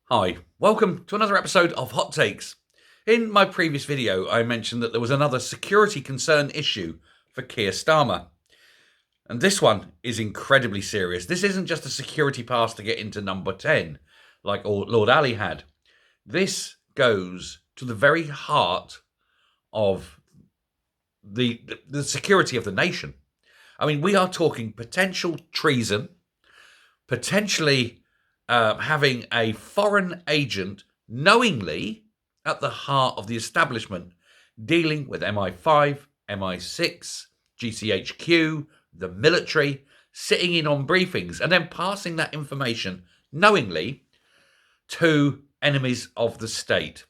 Hi, welcome to another episode of Hot Takes. In my previous video, I mentioned that there was another security concern issue for Keir Starmer. And this one is incredibly serious. This isn't just a security pass to get into number 10, like Lord Ali had. This goes to the very heart of the security of the nation. I mean, we are talking potential treason, potentially having a foreign agent knowingly at the heart of the establishment, dealing with MI5, MI6, GCHQ, the military, sitting in on briefings and then passing that information knowingly to enemies of the state.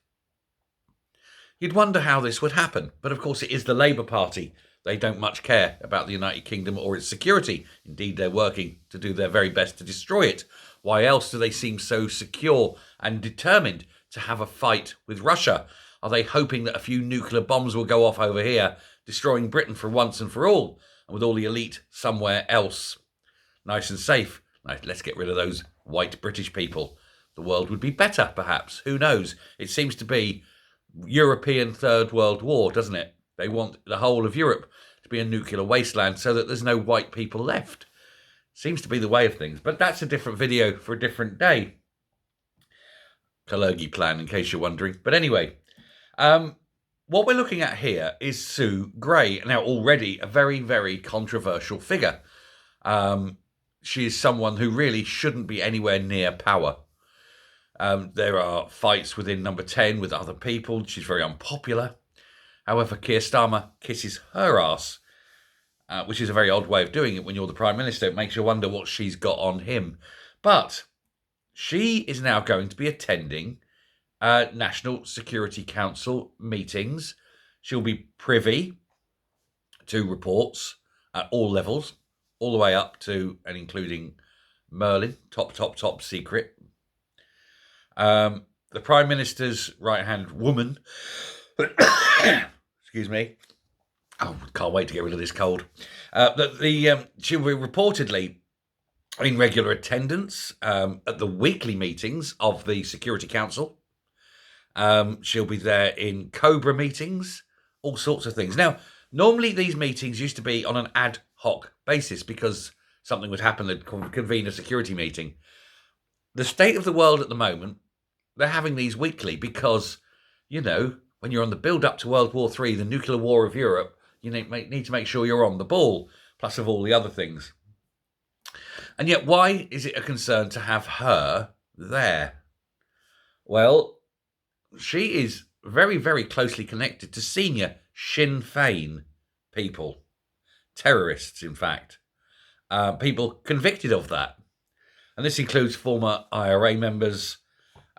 You'd wonder how this would happen, but of course it is the Labour Party. They don't much care about the United Kingdom or its security. Indeed, they're working to do their very best to destroy it. Why else do they seem so secure and determined to have a fight with Russia? Are they hoping that a few nuclear bombs will go off over here, destroying Britain for once and for all, and with all the elite somewhere else? Nice and safe. Let's get rid of those white British people. The world would be better, perhaps. Who knows? It seems to be European Third World War, doesn't it? They want the whole of Europe to be a nuclear wasteland so that there's no white people left. Seems to be the way of things, but that's a different video for a different day. Kalergi plan, in case you're wondering. But anyway, what we're looking at here is Sue Gray. Now, already a very, very controversial figure. She is someone who really shouldn't be anywhere near power. There are fights within number 10 with other people. She's very unpopular. However, Keir Starmer kisses her ass, which is a very odd way of doing it when you're the Prime Minister. It makes you wonder what she's got on him. But she is now going to be attending National Security Council meetings. She'll be privy to reports at all levels, all the way up to and including Merlin, top secret. The Prime Minister's right-hand woman... Excuse me. Oh, can't wait to get rid of this cold. She'll be reportedly in regular attendance at the weekly meetings of the Security Council. She'll be there in Cobra meetings, all sorts of things. Now, normally these meetings used to be on an ad hoc basis because something would happen that convene a security meeting. The state of the world at the moment, they're having these weekly because, you know, when you're on the build-up to World War III, the nuclear war of Europe, you need to make sure you're on the ball, plus of all the other things. And yet, why is it a concern to have her there? Well, she is very, very closely connected to senior Sinn Féin people, terrorists, in fact, people convicted of that. And this includes former IRA members,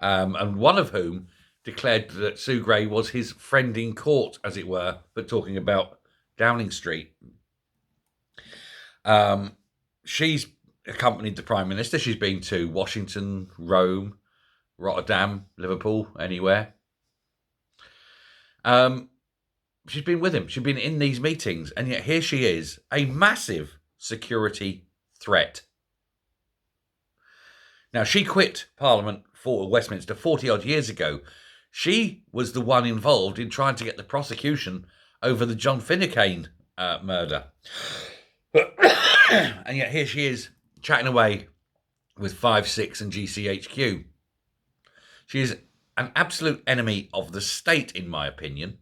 and one of whom declared that Sue Gray was his friend in court, as it were, but talking about Downing Street. She's accompanied the Prime Minister. She's been to Washington, Rome, Rotterdam, Liverpool, anywhere. She's been with him. She's been in these meetings, and yet here she is, a massive security threat. Now, she quit Parliament for Westminster 40-odd years ago. She was the one involved in trying to get the prosecution over the John Finucane murder. And yet here she is, chatting away with 5-6 and GCHQ. She is an absolute enemy of the state, in my opinion,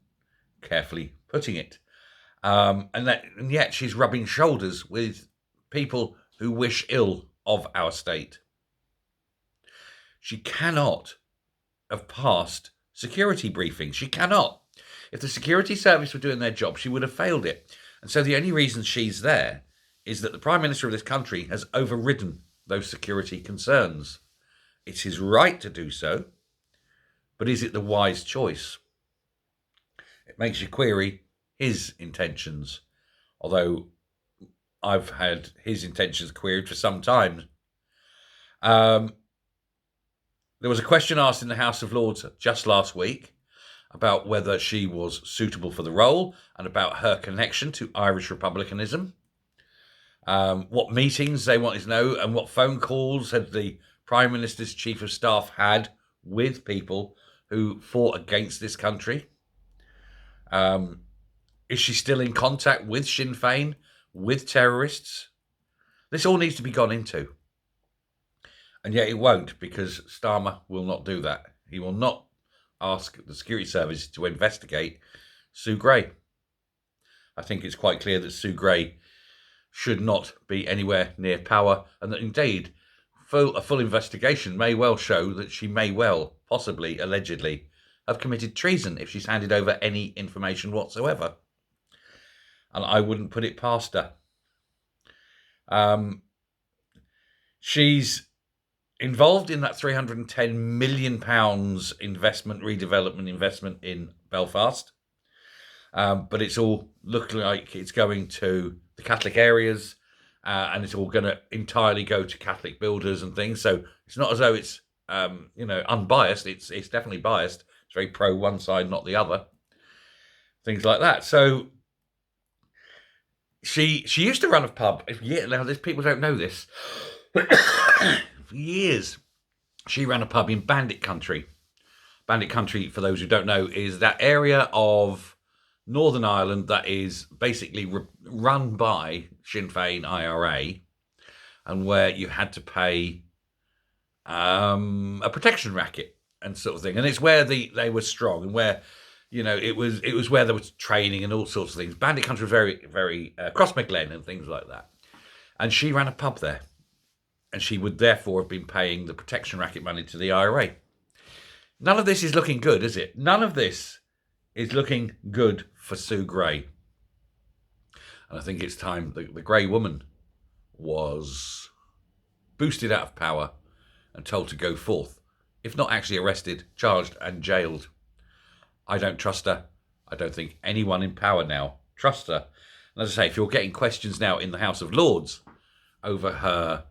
carefully putting it. And yet she's rubbing shoulders with people who wish ill of our state. She cannot have passed security briefings. She cannot. If the security service were doing their job, she would have failed it. And so the only reason she's there is that the Prime Minister of this country has overridden those security concerns. It's his right to do so, but is it the wise choice? It makes you query his intentions, although I've had his intentions queried for some time. There was a question asked in the House of Lords just last week about whether she was suitable for the role and about her connection to Irish republicanism. What meetings they wanted to know and what phone calls had the Prime Minister's Chief of Staff had with people who fought against this country? Is she still in contact with Sinn Féin, with terrorists? This all needs to be gone into. And yet it won't, because Starmer will not do that. He will not ask the security service to investigate Sue Gray. I think it's quite clear that Sue Gray should not be anywhere near power, and that indeed a full investigation may well show that she may well, possibly, allegedly, have committed treason if she's handed over any information whatsoever. And I wouldn't put it past her. She's involved in that £310 million redevelopment investment in Belfast. But it's all looking like it's going to the Catholic areas, and it's all going to entirely go to Catholic builders and things. So it's not as though it's unbiased. It's definitely biased. It's very pro one side, not the other. Things like that. So she used to run a pub. Now, people don't know this. For years, she ran a pub in Bandit Country. Bandit Country, for those who don't know, is that area of Northern Ireland that is basically run by Sinn Féin IRA, and where you had to pay a protection racket and sort of thing. And it's where they were strong, and where, it was where there was training and all sorts of things. Bandit Country was very, very Crossmaglen and things like that. And she ran a pub there. And she would therefore have been paying the protection racket money to the IRA. None of this is looking good, is it? None of this is looking good for Sue Gray. And I think it's time the Grey woman was boosted out of power and told to go forth, if not actually arrested, charged and jailed. I don't trust her. I don't think anyone in power now trusts her. And as I say, if you're getting questions now in the House of Lords over her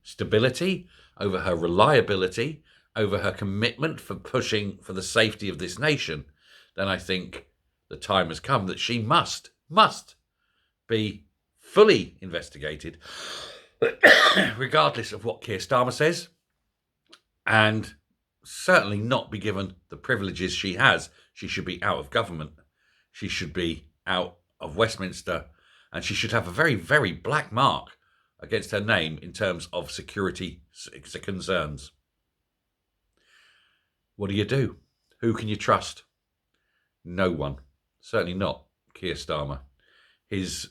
stability, over her reliability, over her commitment for pushing for the safety of this nation, then I think the time has come that she must be fully investigated, regardless of what Keir Starmer says, and certainly not be given the privileges she has. She should be out of government. She should be out of Westminster, and she should have a very, very black mark against her name in terms of security concerns. What do? Who can you trust? No one. Certainly not Keir Starmer. His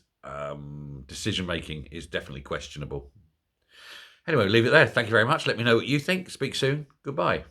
decision-making is definitely questionable. Anyway, leave it there. Thank you very much. Let me know what you think. Speak soon. Goodbye.